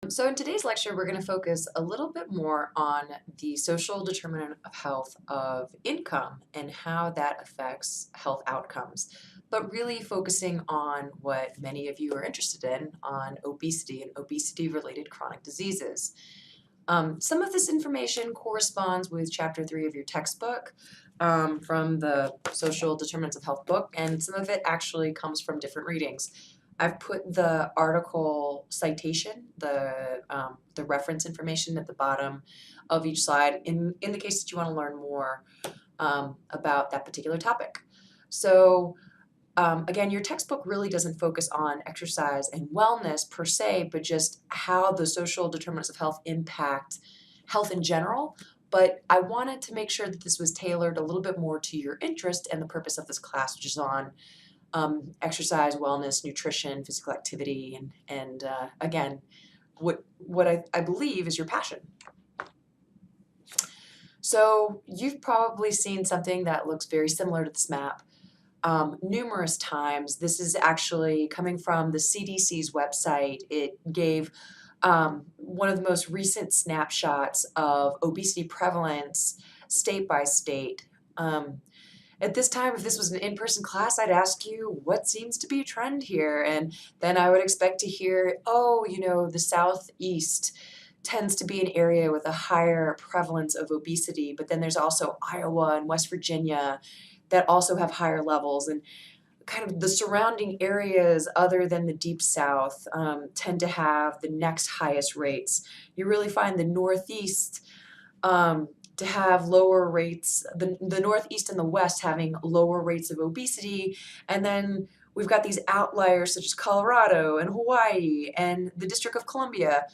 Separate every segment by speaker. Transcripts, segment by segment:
Speaker 1: So in today's lecture, we're going to focus a little bit more on the social determinant of health of income and how that affects health outcomes, but really focusing on what many of you are interested in on obesity and obesity-related chronic diseases. Some of this information corresponds with Chapter 3 of your textbook from the Social Determinants of Health book, and some of it actually comes from different readings. I've put the article citation, the reference information at the bottom of each slide in the case that you want to learn more about that particular topic. So again, your textbook really doesn't focus on exercise and wellness per se, but just how the social determinants of health impact health in general. But I wanted to make sure that this was tailored a little bit more to your interest and the purpose of this class, which is on exercise, wellness, nutrition, physical activity, and again, what I believe is your passion. So you've probably seen something that looks very similar to this map numerous times. This is actually coming from the CDC's website. It gave one of the most recent snapshots of obesity prevalence state by state. At this time, if this was an in-person class, I'd ask you, what seems to be a trend here? And then I would expect to hear, oh, the Southeast tends to be an area with a higher prevalence of obesity, but then there's also Iowa and West Virginia that also have higher levels. And kind of the surrounding areas other than the Deep South tend to have the next highest rates. You really find the Northeast to have lower rates, the Northeast and the West having lower rates of obesity, and then we've got these outliers such as Colorado and Hawaii and the District of Columbia,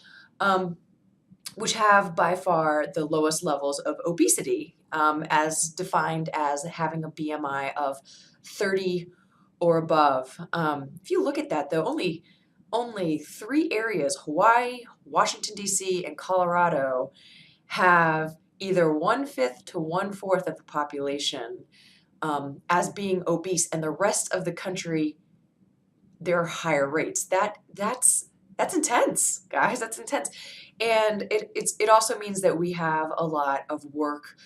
Speaker 1: which have by far the lowest levels of obesity, as defined as having a BMI of 30 or above. If you look at that, though, only three areas, Hawaii, Washington, D.C., and Colorado, have either 1/5 to 1/4 of the population as being obese, and the rest of the country, there are higher rates. That's intense, guys. That's intense, and it also means that we have a lot of work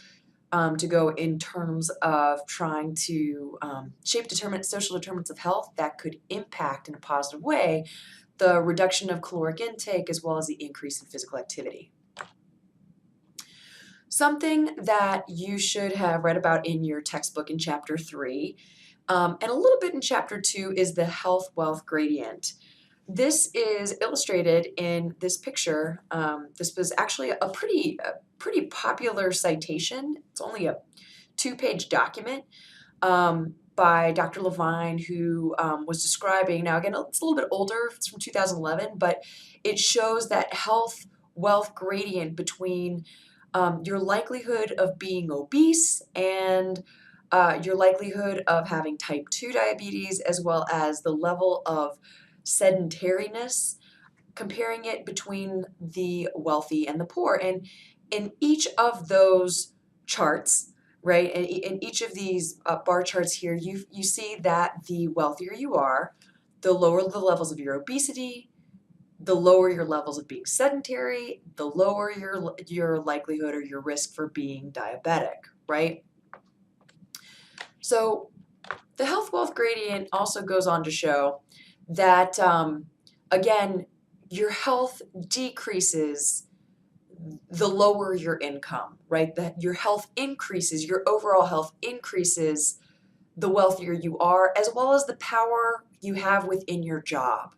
Speaker 1: to go in terms of trying to shape social determinants of health that could impact in a positive way the reduction of caloric intake as well as the increase in physical activity. Something that you should have read about in your textbook in Chapter 3 and a little bit in Chapter 2 is the health wealth gradient. This is illustrated in this picture. This was actually a pretty popular citation. It's only a 2-page document by Dr. Levine, who was describing, now again, it's a little bit older, it's from 2011, but it shows that health wealth gradient between your likelihood of being obese and your likelihood of having type 2 diabetes, as well as the level of sedentariness, comparing it between the wealthy and the poor. And in each of those charts, right, and in each of these bar charts here, you see that the wealthier you are, the lower the levels of your obesity, the lower your levels of being sedentary, the lower your likelihood or your risk for being diabetic, right? So the health wealth gradient also goes on to show that, again, your health decreases the lower your income, right? That your health increases, your overall health increases the wealthier you are, as well as the power you have within your job.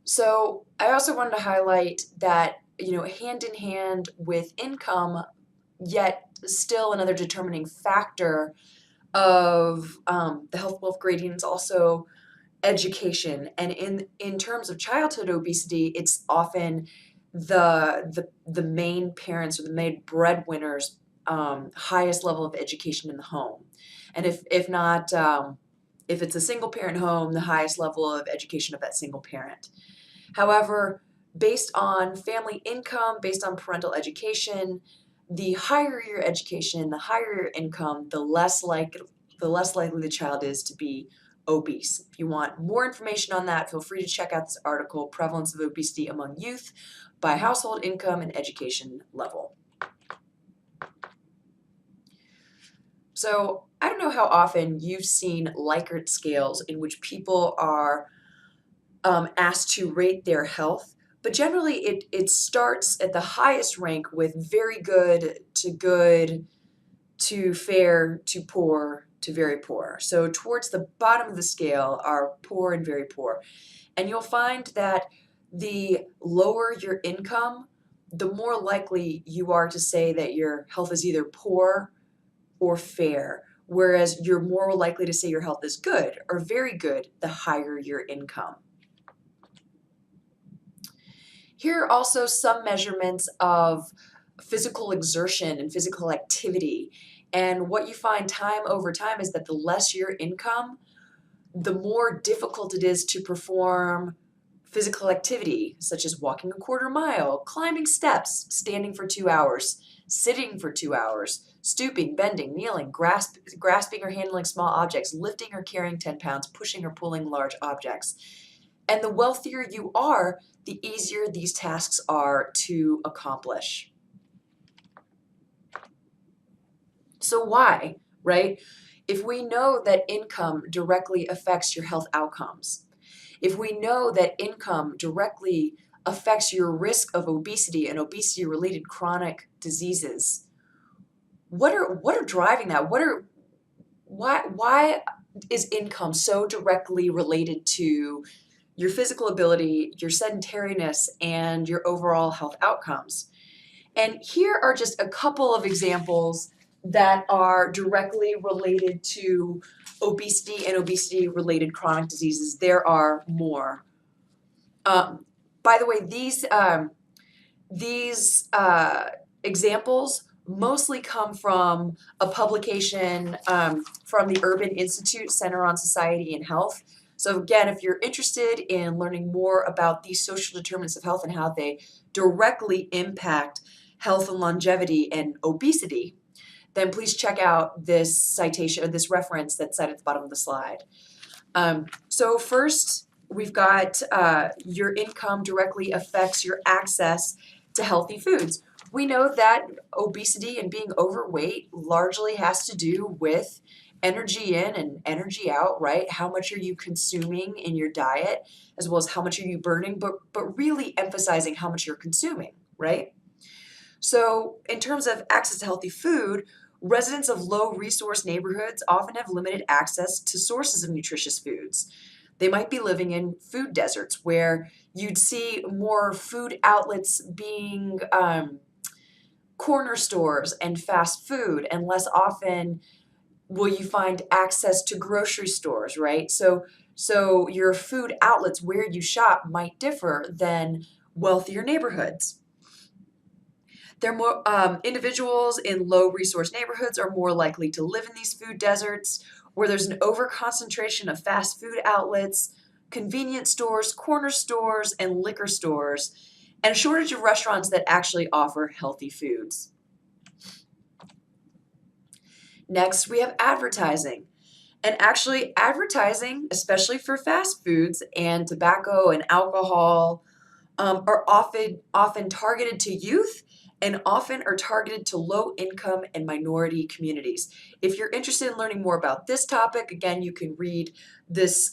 Speaker 1: So I also wanted to highlight that, hand in hand with income, yet still another determining factor of the health wealth gradient is also education. And in terms of childhood obesity, it's often the main parents or the main breadwinners' highest level of education in the home. And if not, if it's a single parent home, the highest level of education of that single parent. However, based on family income, based on parental education, the higher your education, the higher your income, the less likely the child is to be obese. If you want more information on that, feel free to check out this article, Prevalence of Obesity Among Youth by Household Income and Education Level. So I don't know how often you've seen Likert scales in which people are asked to rate their health, but generally it starts at the highest rank with very good to fair to poor to very poor. So towards the bottom of the scale are poor and very poor. And you'll find that the lower your income, the more likely you are to say that your health is either poor or fair, whereas you're more likely to say your health is good or very good the higher your income. Here are also some measurements of physical exertion and physical activity. And what you find time over time is that the less your income, the more difficult it is to perform physical activity, such as walking a quarter mile, climbing steps, standing for 2 hours, sitting for 2 hours, stooping, bending, kneeling, grasping or handling small objects, lifting or carrying 10 pounds, pushing or pulling large objects. And the wealthier you are, the easier these tasks are to accomplish. So why, right? If we know that income directly affects your health outcomes, if we know that income directly affects your risk of obesity and obesity-related chronic diseases, what are driving that? Why is income so directly related to your physical ability, your sedentariness, and your overall health outcomes? And here are just a couple of examples that are directly related to obesity and obesity-related chronic diseases. There are more. By the way, these examples mostly come from a publication from the Urban Institute Center on Society and Health. So again, if you're interested in learning more about these social determinants of health and how they directly impact health and longevity and obesity, then please check out this citation or this reference that's cited at the bottom of the slide. So first, we've got your income directly affects your access to healthy foods. We know that obesity and being overweight largely has to do with energy in and energy out, right? How much are you consuming in your diet, as well as how much are you burning, but really emphasizing how much you're consuming, right? So in terms of access to healthy food, residents of low-resource neighborhoods often have limited access to sources of nutritious foods. They might be living in food deserts where you'd see more food outlets being corner stores and fast food, and less often will you find access to grocery stores, right? So your food outlets where you shop might differ than wealthier neighborhoods. They're more individuals in low resource neighborhoods are more likely to live in these food deserts where there's an overconcentration of fast food outlets, convenience stores, corner stores, and liquor stores, and a shortage of restaurants that actually offer healthy foods. Next, we have advertising. And actually, advertising, especially for fast foods and tobacco and alcohol, are often targeted to youth and often are targeted to low-income and minority communities. If you're interested in learning more about this topic, again, you can read this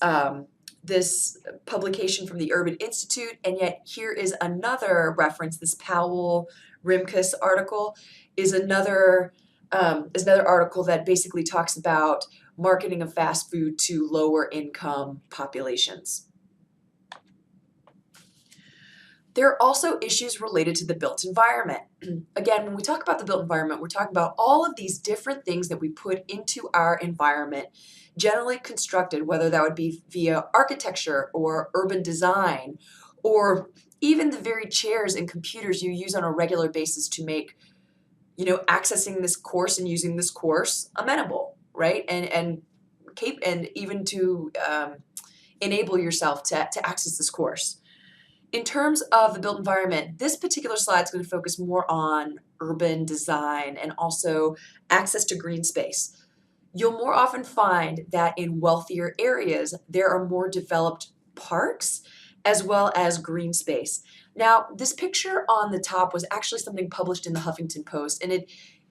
Speaker 1: this publication from the Urban Institute, and yet here is another reference. This Powell Rimkus article is another article that basically talks about marketing of fast food to lower income populations. There are also issues related to the built environment. Again, when we talk about the built environment, we're talking about all of these different things that we put into our environment, generally constructed, whether that would be via architecture or urban design, or even the very chairs and computers you use on a regular basis to make, accessing this course and using this course amenable, right? And even to enable yourself to access this course. In terms of the built environment, this particular slide is going to focus more on urban design and also access to green space. you'll more often find that in wealthier areas, there are more developed parks as well as green space. Now, this picture on the top was actually something published in the Huffington Post, and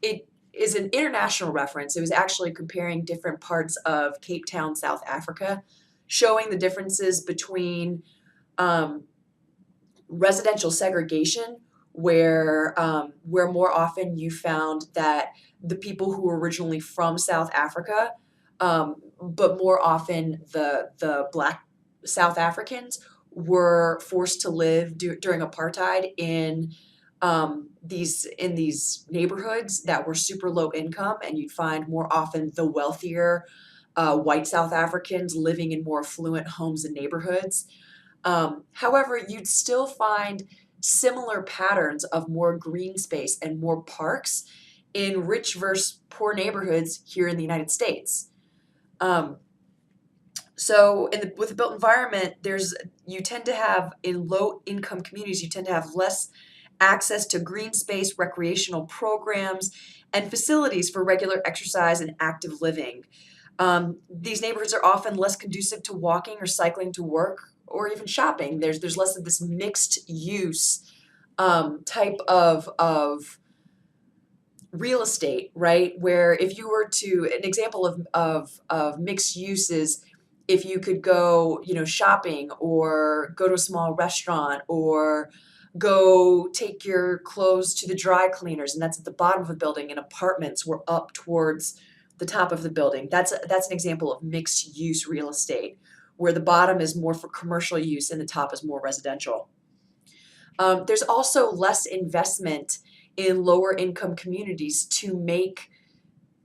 Speaker 1: it is an international reference. It was actually comparing different parts of Cape Town, South Africa, showing the differences between um, residential segregation, where more often you found that the people who were originally from South Africa, but more often the Black South Africans were forced to live during apartheid in these neighborhoods that were super low income, and you'd find more often the wealthier white South Africans living in more affluent homes and neighborhoods. However, you'd still find similar patterns of more green space and more parks in rich versus poor neighborhoods here in the United States. Um, with the built environment, you tend to have in low income communities, you tend to have less access to green space, recreational programs, and facilities for regular exercise and active living. These neighborhoods are often less conducive to walking or cycling to work or even shopping. There's less of this mixed use type of real estate, right? Where if you were to an example of mixed uses, if you could go, shopping or go to a small restaurant or go take your clothes to the dry cleaners, and that's at the bottom of the building, and apartments were up towards the top of the building. That's an example of mixed use real estate, where the bottom is more for commercial use and the top is more residential. There's also less investment in lower income communities to make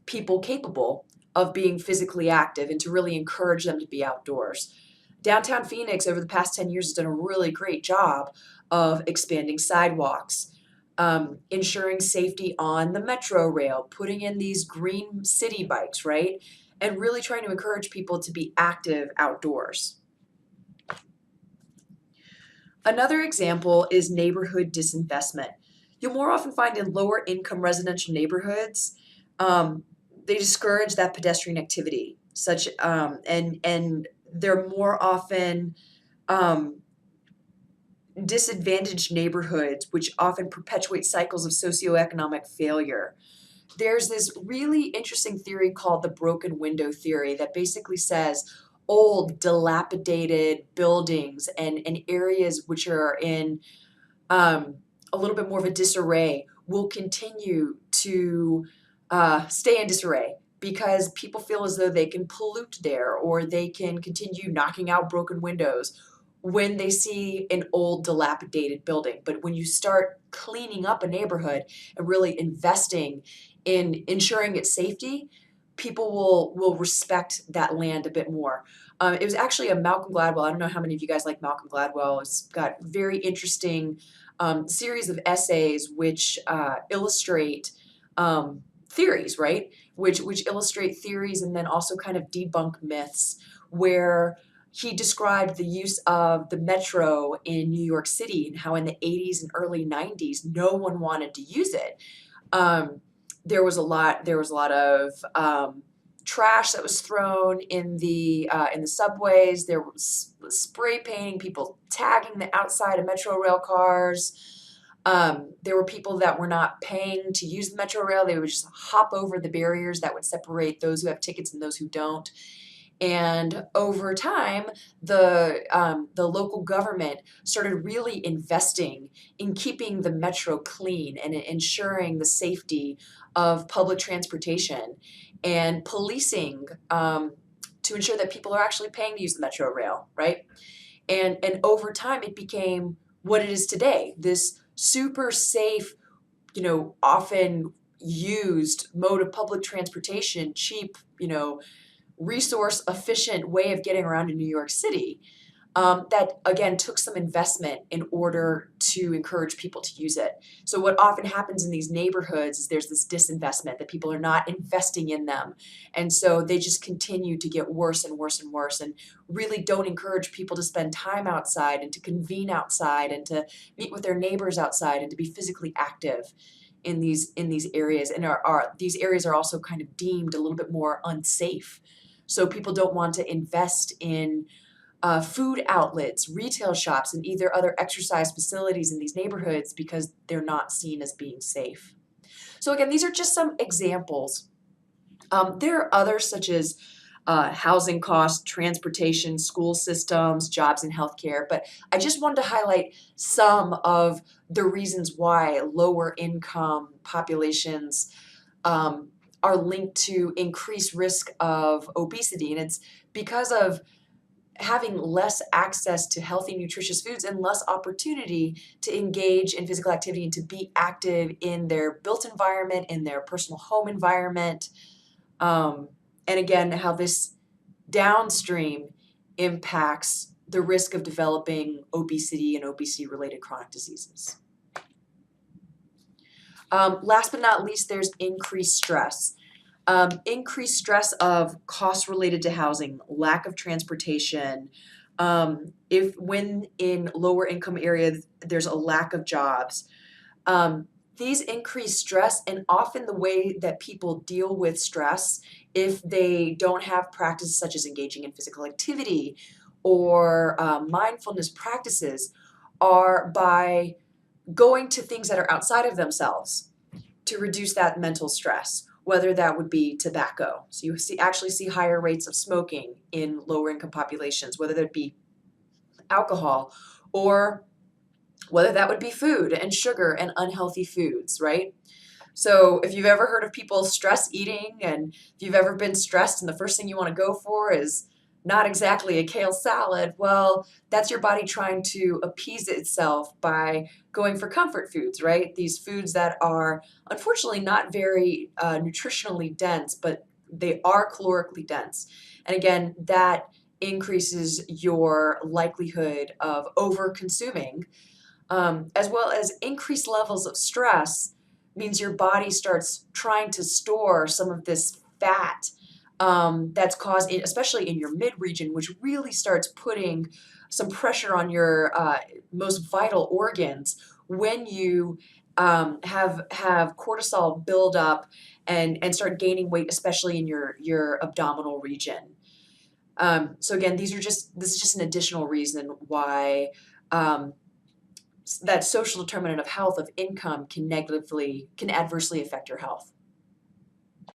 Speaker 1: people capable of being physically active and to really encourage them to be outdoors. Downtown Phoenix over the past 10 years has done a really great job of expanding sidewalks, ensuring safety on the metro rail, putting in these green city bikes, right? And really trying to encourage people to be active outdoors. Another example is neighborhood disinvestment. You'll more often find in lower income residential neighborhoods, they discourage that pedestrian activity, and they're more often disadvantaged neighborhoods, which often perpetuate cycles of socioeconomic failure. There's this really interesting theory called the broken window theory that basically says old, dilapidated buildings and areas which are in a little bit more of a disarray will continue to stay in disarray because people feel as though they can pollute there or they can continue knocking out broken windows when they see an old dilapidated building. But when you start cleaning up a neighborhood and really investing in ensuring its safety, people will respect that land a bit more. It was actually a Malcolm Gladwell. I don't know how many of you guys like Malcolm Gladwell. It's got very interesting series of essays which illustrate theories, right? Which illustrate theories and then also kind of debunk myths, where he described the use of the metro in New York City and how in the 80s and early 90s no one wanted to use it. There was a lot of trash that was thrown in the subways. There was spray painting, people tagging the outside of metro rail cars. There were people that were not paying to use the metro rail. They would just hop over the barriers that would separate those who have tickets and those who don't. And over time, the local government started really investing in keeping the metro clean and ensuring the safety of public transportation and policing to ensure that people are actually paying to use the metro rail, right? And over time, it became what it is today, this super safe, often used mode of public transportation, cheap, resource efficient way of getting around in New York City, that again took some investment in order to encourage people to use it. So what often happens in these neighborhoods is there's this disinvestment, that people are not investing in them. And so they just continue to get worse and worse and worse, and really don't encourage people to spend time outside and to convene outside and to meet with their neighbors outside and to be physically active. in these areas, and are these areas are also kind of deemed a little bit more unsafe. So people don't want to invest in food outlets, retail shops, and either other exercise facilities in these neighborhoods because they're not seen as being safe. So again, these are just some examples. There are others such as housing costs, transportation, school systems, jobs in healthcare, but I just wanted to highlight some of the reasons why lower income populations are linked to increased risk of obesity. And it's because of having less access to healthy, nutritious foods and less opportunity to engage in physical activity and to be active in their built environment, in their personal home environment. Um, and again, how this downstream impacts the risk of developing obesity and obesity-related chronic diseases. Last but not least, there's increased stress. Increased stress of costs related to housing, lack of transportation. If when in lower income areas, there's a lack of jobs. These increase stress, and often the way that people deal with stress, if they don't have practices such as engaging in physical activity or mindfulness practices, are by going to things that are outside of themselves to reduce that mental stress, whether that would be tobacco. So you actually see higher rates of smoking in lower income populations, whether that be alcohol, or whether that would be food and sugar and unhealthy foods, right? So if you've ever heard of people stress eating, and if you've ever been stressed and the first thing you want to go for is not exactly a kale salad, well, that's your body trying to appease itself by going for comfort foods, right? These foods that are unfortunately not very nutritionally dense, but they are calorically dense. And again, that increases your likelihood of over consuming, as well as increased levels of stress means your body starts trying to store some of this fat that's caused, especially in your mid region, which really starts putting some pressure on your most vital organs when you have cortisol build up and start gaining weight, especially in your abdominal region. So again, this is just an additional reason why that social determinant of health of income can adversely affect your health.